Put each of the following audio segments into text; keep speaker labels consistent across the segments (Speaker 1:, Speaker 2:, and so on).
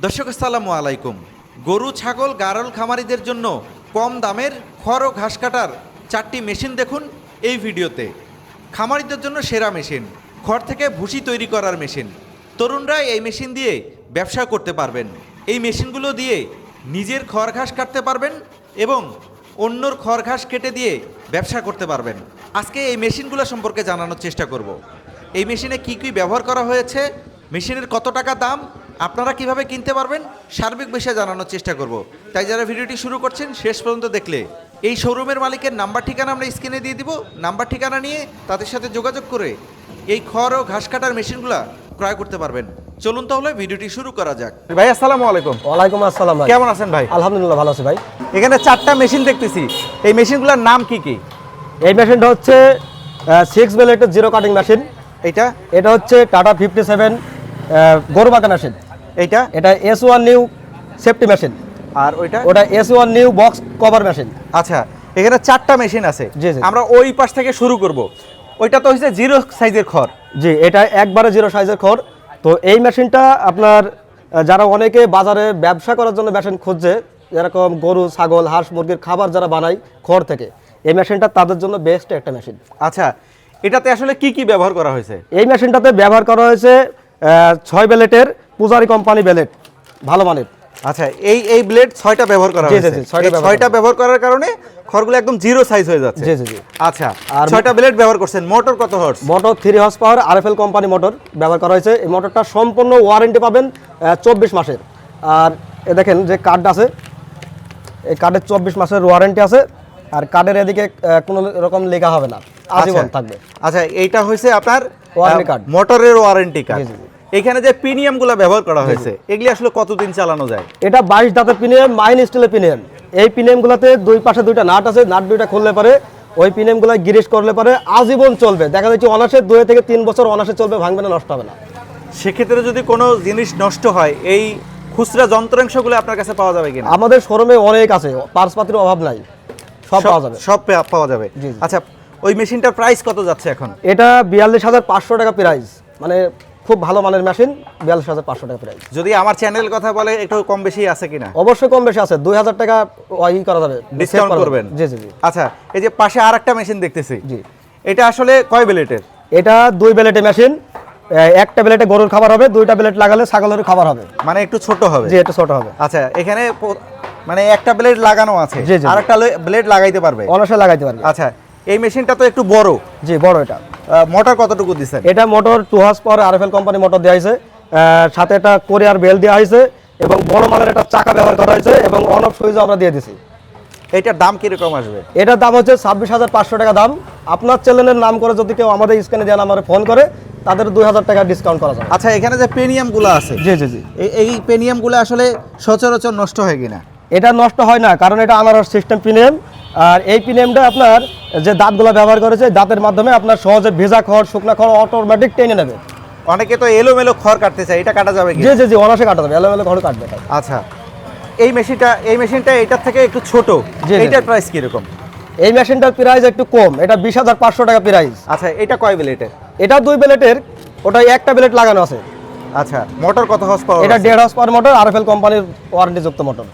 Speaker 1: দর্শক আসসালামু আলাইকুম। গরু ছাগল গারল খামারিদের জন্য কম দামের খড় ও ঘাস কাটার 4টি মেশিন দেখুন এই ভিডিওতে। খামারিদের জন্য সেরা মেশিন, খড় থেকে ভুসি তৈরি করার মেশিন। তরুণরা এই মেশিন দিয়ে ব্যবসা করতে পারবেন। এই মেশিনগুলো দিয়ে নিজের খড় ঘাস কাটতে পারবেন এবং অন্যর খড় ঘাস কেটে দিয়ে ব্যবসা করতে পারবেন। আজকে এই মেশিনগুলো সম্পর্কে জানানোর চেষ্টা করব। এই মেশিনে কি কি ব্যবহার করা হয়েছে, মেশিনের কত টাকা দাম, আপনারা কিভাবে কিনতে পারবেন, সার্বিক বিষয়ে জানানোর চেষ্টা করব। তাই যারা ভিডিওটি শুরু করছেন শেষ পর্যন্ত দেখলে এই শোরুমের মালিকের নাম্বার ঠিকানা আমরা স্ক্রিনে দিয়ে দিব। নাম্বার ঠিকানা নিয়ে তাদের সাথে যোগাযোগ করে এই খড় ও ঘাস কাটার মেশিনগুলো ক্রয় করতে পারবেন। চলুন তাহলে ভিডিওটি শুরু করা যাক। ভাই আসসালামু আলাইকুম।
Speaker 2: ওয়ালাইকুম আসসালাম ভাই।
Speaker 1: কেমন আছেন ভাই?
Speaker 2: আলহামদুলিল্লাহ ভালো আছি ভাই।
Speaker 1: এখানে 4টা মেশিন দেখতেছি, এই মেশিনগুলোর নাম কি কি?
Speaker 2: এই মেশিনটা হচ্ছে 6 ব্লেডের জিরো কাটিং মেশিন। এটা হচ্ছে টাটা 57 গরু বাঁকা মেশিন। এটা S1 নিউ সেফটি মেশিন।
Speaker 1: আর
Speaker 2: ওটা S1 new box cover machine.
Speaker 1: আচ্ছা, এখানে 4টা মেশিন আছে।
Speaker 2: জি জি।
Speaker 1: আমরা ওই পাশ থেকে শুরু করব। ওইটা তো হচ্ছে জিরো সাইজের খড়।
Speaker 2: জি, এটা একবারে জিরো সাইজের খড়। তো এই মেশিনটা আপনার যারা অনেকে বাজারে ব্যবসা করার জন্য মেশিন খুঁজছে, যেরকম গরু ছাগল হাঁস মুরগির খাবার যারা বানায় খড় থেকে, এই মেশিনটা তাদের জন্য বেস্ট একটা মেশিন।
Speaker 1: আচ্ছা, এটাতে আসলে কি কি ব্যবহার করা হয়েছে?
Speaker 2: এই মেশিনটাতে ব্যবহার করা হয়েছে 6 ব্লেডের পূজারি কোম্পানি ব্লেড, ভালো মানের।
Speaker 1: আচ্ছা, এই ব্লেড 6টা ব্যবহার করা হয়েছে। 6টা ব্যবহার করার কারণে খড়গুলো একদম জিরো সাইজ হয়ে যাচ্ছে।
Speaker 2: জি জি জি।
Speaker 1: আচ্ছা, আর 6টা ব্লেড ব্যবহার করছেন। মোটর কত horse?
Speaker 2: Motor 3 horse power RFL company motor ব্যবহার করা হয়েছে। এই মোটরটা সম্পূর্ণ ওয়ারেন্টি পাবেন 24 মাসের। আর এ দেখেন যে কার্ড আছে, এই কার্ডের 24 মাসের ওয়ারেন্টি আছে। আর কার্ডের এদিকে কোনো রকম লেখা হবে না, আজীবন থাকবে।
Speaker 1: আচ্ছা, এইটা হচ্ছে আপনার
Speaker 2: ওয়ারেন্টি কার্ড,
Speaker 1: মোটরের ওয়ারেন্টি কার্ড।
Speaker 2: জি জি।
Speaker 1: এখানে যে প্রিমিয়ামগুলো ব্যবহার করা হয়েছে, এগুলি আসলে কতদিন চালানো যায়?
Speaker 2: এটা 22 দাঁতের প্রিমিয়াম, মাইন স্টিলের প্রিমিয়াম। এই প্রিমিয়ামগুলোতে দুই পাশে দুইটা নাট আছে, নাট দুইটা খুললে পারে ওই প্রিমিয়ামগুলো গিরিশ করলে পারে আজীবন চলবে। দেখা যাচ্ছে অনাসে 2 থেকে 3 বছর অনাসে চলবে, ভাঙবে না, নষ্ট হবে না।
Speaker 1: সেক্ষেত্রে যদি কোনো জিনিস নষ্ট হয়, এই খুচরা যন্ত্রাংশগুলো আপনার কাছে পাওয়া যাবে কিনা?
Speaker 2: আমাদের শোরুমে অনেক আছে, পার্টসপাতির অভাব নাই, সব পাওয়া যাবে।
Speaker 1: সব পাওয়া যাবে। আচ্ছা, ওই মেশিনটার প্রাইস কত যাচ্ছে এখন?
Speaker 2: এটা 42,500 টাকা প্রাইস, মানে খুব ভালো মানের মেশিন। 42,500 টাকা প্রাইস।
Speaker 1: যদি আমার চ্যানেল কথা বলে একটু কম বেশি আছে কিনা?
Speaker 2: অবশ্যই কম বেশি আছে, 2000 টাকা ই করা যাবে,
Speaker 1: ডিসকাউন্ট করবেন।
Speaker 2: জি জি জি।
Speaker 1: আচ্ছা, এই যে পাশে আরেকটা মেশিন দেখতেছি,
Speaker 2: জি,
Speaker 1: এটা আসলে কয় ব্লেডের?
Speaker 2: এটা 2 ব্লেডের মেশিন। একটা ব্লেডে গরুর খাবার হবে, 2টা ব্লেড লাগালে ছাগলের খাবার হবে,
Speaker 1: মানে একটু ছোট হবে।
Speaker 2: জি, একটু ছোট হবে।
Speaker 1: আচ্ছা, এখানে মানে একটা ব্লেড লাগানো আছে, আর একটা ব্লেড লাগাইতে পারবে,
Speaker 2: অনায়াসে লাগাইতে পারবে।
Speaker 1: আচ্ছা, এই মেশিনটা তো একটু বড়।
Speaker 2: জি, বড়। এটা
Speaker 1: মোটর কতটুকু দিচ্ছেন?
Speaker 2: এটা motor 2 horse power RFL company motor দেওয়া হয়েছে, সাথে একটা কোরিয়ার বেল দেওয়া হয়েছে এবং বড় মানের একটা চাকা ব্যবহার করা হয়েছে এবং অন অফ সুইচ আমরা দিয়ে দিছি।
Speaker 1: এটার দাম কিরকম আসবে?
Speaker 2: এটার দাম হচ্ছে 26,500 টাকা দাম। আপনার চ্যানেলের নাম করে যদি কেউ আমাদের স্ক্রিনে দেওয়া নাম্বারে ফোন করে, তাদের 2,000 টাকা ডিসকাউন্ট করা যাবে।
Speaker 1: আচ্ছা, এখানে যে পেনিয়ামগুলো আছে,
Speaker 2: জি জি জি,
Speaker 1: এই পেনিয়ামগুলো আসলে সচরাচর নষ্ট হয় কিনা?
Speaker 2: এটা নষ্ট হয় না, কারণ এটা আনারস সিস্টেম প্রিমিয়াম। আর এই প্রিমিয়ামটা আপনার যে দাঁতগুলো ব্যবহার করেছে, দাঁতের মাধ্যমে আপনার সহজে ভেজা খড় শুকনা খড় অটোমেটিক টেনে নেবে।
Speaker 1: অনেকে তো এলোমেলো খড় কাটতে চায়, এটা কাটা যাবে কি?
Speaker 2: জি জি জি, অনায়াসে কাটা যাবে, এলোমেলো খড় কাটবে।
Speaker 1: আচ্ছা, এই মেশিনটা এটার থেকে একটু ছোট, এটার প্রাইস কিরকম?
Speaker 2: এই মেশিনটার প্রাইস একটু কম, এটা 20,500 টাকা প্রাইস।
Speaker 1: আচ্ছা, এটা কয় ব্লেডের?
Speaker 2: এটা 2 ব্লেডের, ওটা একটা ব্লেড লাগানো আছে।
Speaker 1: আচ্ছা, মোটর কত হর্স পাওয়ার?
Speaker 2: এটা 1.5 হর্স পাওয়ার মোটর, RFL কোম্পানির ওয়ারেন্টি যুক্ত মোটর।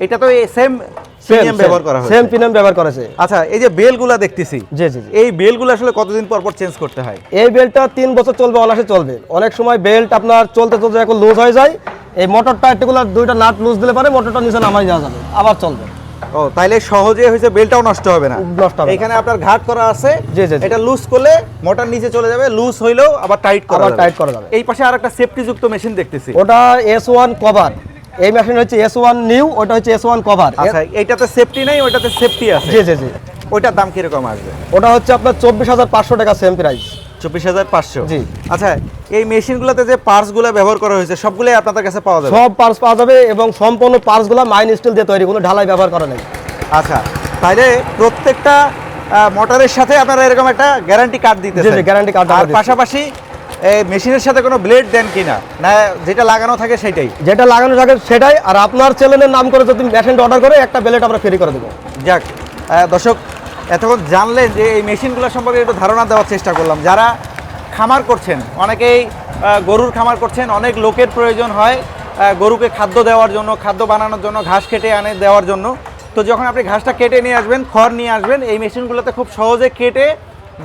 Speaker 1: এটা তো সেম প্রিমিয়াম ব্যবহার করা হয়েছে,
Speaker 2: সেম প্রিমিয়াম ব্যবহার করেছে।
Speaker 1: আচ্ছা, এই যে বেলগুলা দেখতেছি,
Speaker 2: জি জি জি,
Speaker 1: এই বেলগুলো আসলে কতদিন পর পর চেঞ্জ করতে হয়?
Speaker 2: এই বেল্টটা 3 বছর চলবে, অনায়াসে চলবে। অনেক সময় বেল্ট আপনার চলতে চলতে এখন লুজ হয়ে যায়, এই মোটরটা একটুকুলার 2টা নাট লুজ দিলে পারে মোটরটা নিচে নামাই দেওয়া যাবে, আবার চলবে।
Speaker 1: ও, তাইলে সহজে হয়েছে, বেলটাও নষ্ট হবে না।
Speaker 2: নষ্ট হবে না।
Speaker 1: এখানে আপনার ঘাট করা আছে,
Speaker 2: জি জি,
Speaker 1: এটা লুজ করলে মোটর নিচে চলে যাবে, লুজ হইলেও আবার টাইট করা যাবে। এই পাশে আরেকটা সেফটি যুক্ত মেশিন দেখতেছি,
Speaker 2: ওটা S1 কভার। এই মেশিন হচ্ছে S1 নিউ, ওটা হচ্ছে S1 কভার।
Speaker 1: আচ্ছা, এইটাতে সেফটি নাই, ওটাতে সেফটি আছে।
Speaker 2: জি জি জি।
Speaker 1: ওইটার দাম কিরকম আসবে?
Speaker 2: ওটা হচ্ছে আপনার 24,500 টাকা সেম প্রাইস।
Speaker 1: 24,500।
Speaker 2: জি।
Speaker 1: আচ্ছা, এই মেশিনগুলোতে যে পার্টসগুলো ব্যবহার করা হয়েছে সবগুলোই আপনাদের কাছে পাওয়া যাবে?
Speaker 2: সব পার্টস পাওয়া যাবে এবং সম্পূর্ণ পার্টসগুলো মাইন স্টিল দিয়ে তৈরি, কোনো ঢালাই ব্যবহার করা নেই।
Speaker 1: আচ্ছা, তাইলে প্রত্যেকটা মোটরের সাথে আপনারা এরকম একটা গ্যারান্টি কার্ড দিতেছেন?
Speaker 2: জি জি, গ্যারান্টি কার্ড।
Speaker 1: আর পাশাপাশি এই মেশিনের সাথে কোনো ব্লেড দেন কিনা, না যেটা লাগানো থাকে সেটাই?
Speaker 2: যেটা লাগানো থাকে সেটাই। আর আপনার চ্যানেলের নাম করে যদি মেশিনটা অর্ডার করে, একটা ব্লেড আমরা ফ্রি করে দেবো।
Speaker 1: যাক, দর্শক এতক্ষণ জানলেন যে এই মেশিনগুলো সম্পর্কে একটু ধারণা দেওয়ার চেষ্টা করলাম। যারা খামার করছেন, অনেকেই গরুর খামার করছেন, অনেক লোকের প্রয়োজন হয়, গরুকে খাদ্য দেওয়ার জন্য, খাদ্য বানানোর জন্য, ঘাস কেটে আনে দেওয়ার জন্য। তো যখন আপনি ঘাসটা কেটে নিয়ে আসবেন, খড় নিয়ে আসবেন, এই মেশিনগুলোতে খুব সহজে কেটে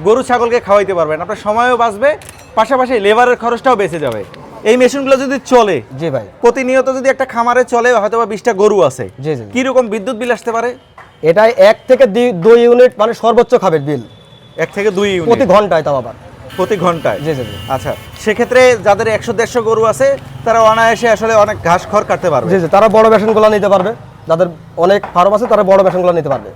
Speaker 1: গরু ছাগলকে খাওয়াইতে পারবেন। আপনার সময়ও বাঁচবে, পাশাপাশি লেবারের খরচটাও বেঁচে যাবে। এই মেশিনগুলো যদি চলে,
Speaker 2: জি ভাই,
Speaker 1: প্রতিনিয়ত যদি একটা খামারে চলে হয়তো বা 20টা গরু আছে,
Speaker 2: জি জি,
Speaker 1: কিরকম বিদ্যুৎ বিল আসতে পারে?
Speaker 2: এটাই 1 থেকে 2 ইউনিট মানে সর্বোচ্চ খাবে বিল
Speaker 1: 1 থেকে 2
Speaker 2: প্রতি
Speaker 1: ইউনিট
Speaker 2: ঘন্টায়, তাও আবার
Speaker 1: প্রতি ঘন্টায়।
Speaker 2: জি জি জি,
Speaker 1: আচ্ছা, সেক্ষেত্রে যাদের 100-150 গরু আছে তারা অনায়াসে আসলে অনেক ঘাস খড় কাটতে পারবে।
Speaker 2: জি জি, তারা বড় মেশিনগুলো নিতে পারবে, যাদের অনেক ফার্ম আছে তারা বড় মেশিনগুলো নিতে পারবে।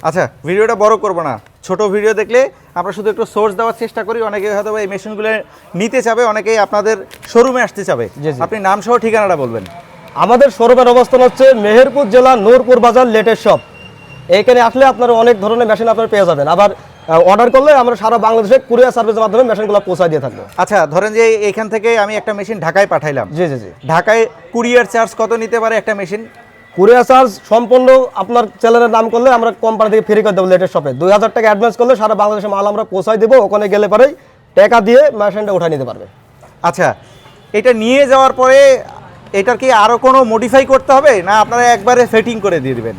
Speaker 1: আচ্ছা, ভিডিওটা বড় করব না, ছোট ভিডিও দেখলে আমরা শুধু একটু সোর্স দেওয়ার চেষ্টা করি। অনেকে হয়তো এই মেশিনগুলো নিতে চাবে, অনেকেই আপনাদের শোরুমে আসতে চাবে।
Speaker 2: জি, জি।
Speaker 1: আপনি নাম সহ ঠিকানাটা বলবেন।
Speaker 2: আমাদের শোরুমের অবস্থান হচ্ছে মেহেরপুর জেলা নূরপুর বাজার লেটেস্ট শপ। এইখানে আসলে আপনারা অনেক ধরনের মেশিন আপনারা পেয়ে যাবেন। আবার অর্ডার করলে আমরা সারা বাংলাদেশে কুরিয়ার সার্ভিসের মাধ্যমে মেশিনগুলো পৌঁছায় দিয়ে থাকবো।
Speaker 1: আচ্ছা, ধরেন যে এইখান থেকে আমি একটা মেশিন ঢাকায় পাঠাইলাম,
Speaker 2: জি জি জি,
Speaker 1: ঢাকায় কুরিয়ার চার্জ কত নিতে পারে একটা মেশিন?
Speaker 2: কুরিয়ার চার্জ সম্পূর্ণ আপনার চ্যানেলের নাম করলে আমরা কোম্পানি থেকে ফ্রি করে দেবো। লেটেস্ট শপে 2000 টাকা অ্যাডভান্স করলে সারা বাংলাদেশে মাল আমরা পৌঁছায় দেবো। ওখানে গেলে পরেই টাকা দিয়ে মেশিনটা উঠায় নিতে পারবে।
Speaker 1: আচ্ছা, এটা নিয়ে যাওয়ার পরে এটার কি আরও কোনো মডিফাই করতে হবে, না আপনারা একবারে সেটিং করে দিয়ে দিবেন?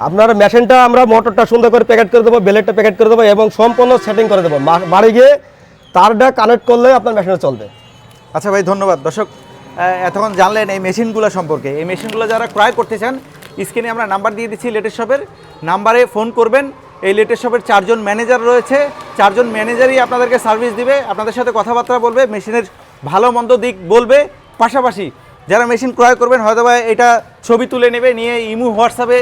Speaker 2: আপনার মেশিনটা আমরা মোটরটা সুন্দর করে প্যাকেট করে দেবো, বেলেটটা প্যাকেট করে দেবো এবং সম্পূর্ণ সেটিং করে দেবো। বাড়ি গিয়ে তারটা কানেক্ট করলে আপনার মেশিনটা চলবে।
Speaker 1: আচ্ছা ভাই, ধন্যবাদ। দর্শক, এতক্ষণ জানলেন এই মেশিনগুলো সম্পর্কে। এই মেশিনগুলো যারা ক্রয় করতে চান, স্ক্রিনে আমরা নাম্বার দিয়ে দিচ্ছি লেটেস্ট শপের, নাম্বারে ফোন করবেন। এই লেটেস্ট শপের 4 জন ম্যানেজার রয়েছে, 4 জন ম্যানেজারই আপনাদেরকে সার্ভিস দিবে, আপনাদের সাথে কথাবার্তা বলবে, মেশিনের ভালো মন্দ দিক বলবে। পাশাপাশি যারা মেশিন ক্রয় করবেন হয়তো বা এটা ছবি তুলে নেবে, নিয়ে ইমো হোয়াটসঅ্যাপে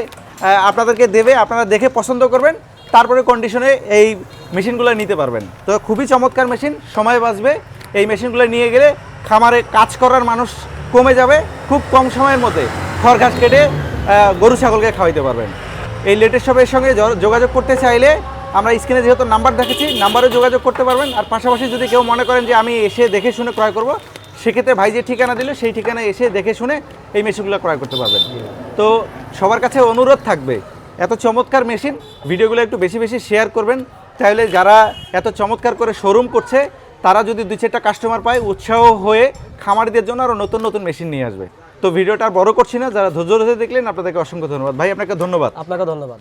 Speaker 1: আপনাদেরকে দেবে, আপনারা দেখে পছন্দ করবেন, তারপরে কন্ডিশনে এই মেশিনগুলো নিতে পারবেন। তো খুবই চমৎকার মেশিন, সময় বাঁচবে। এই মেশিনগুলো নিয়ে গেলে খামারে কাজ করার মানুষ কমে যাবে, খুব কম সময়ের মধ্যে খড় ঘাস কেটে গরু ছাগলকে খাওয়াইতে পারবেন। এই লেটেস্ট শপের সঙ্গে যোগাযোগ করতে চাইলে আমরা স্ক্রিনে যেহেতু নাম্বার দেখেছি, নাম্বারে যোগাযোগ করতে পারবেন। আর পাশাপাশি যদি কেউ মনে করেন যে আমি এসে দেখে শুনে ক্রয় করব, সেক্ষেত্রে ভাই যে ঠিকানা দিল সেই ঠিকানায় এসে দেখে শুনে এই মেশিনগুলো ক্রয় করতে পারবেন। তো সবার কাছে অনুরোধ থাকবে, এত চমৎকার মেশিন ভিডিওগুলো একটু বেশি বেশি শেয়ার করবেন, তাহলে যারা এত চমৎকার করে শোরুম করছে তারা যদি 2-4টা কাস্টমার পায়, উৎসাহ হয়ে খামারিদের জন্য আরও নতুন নতুন মেশিন নিয়ে আসবে। তো ভিডিওটা আর বড় করছি না, যারা ধৈর্য ধরে দেখলেন আপনাদেরকে অসংখ্য ধন্যবাদ। ভাই আপনাকে ধন্যবাদ।
Speaker 2: আপনাকে ধন্যবাদ।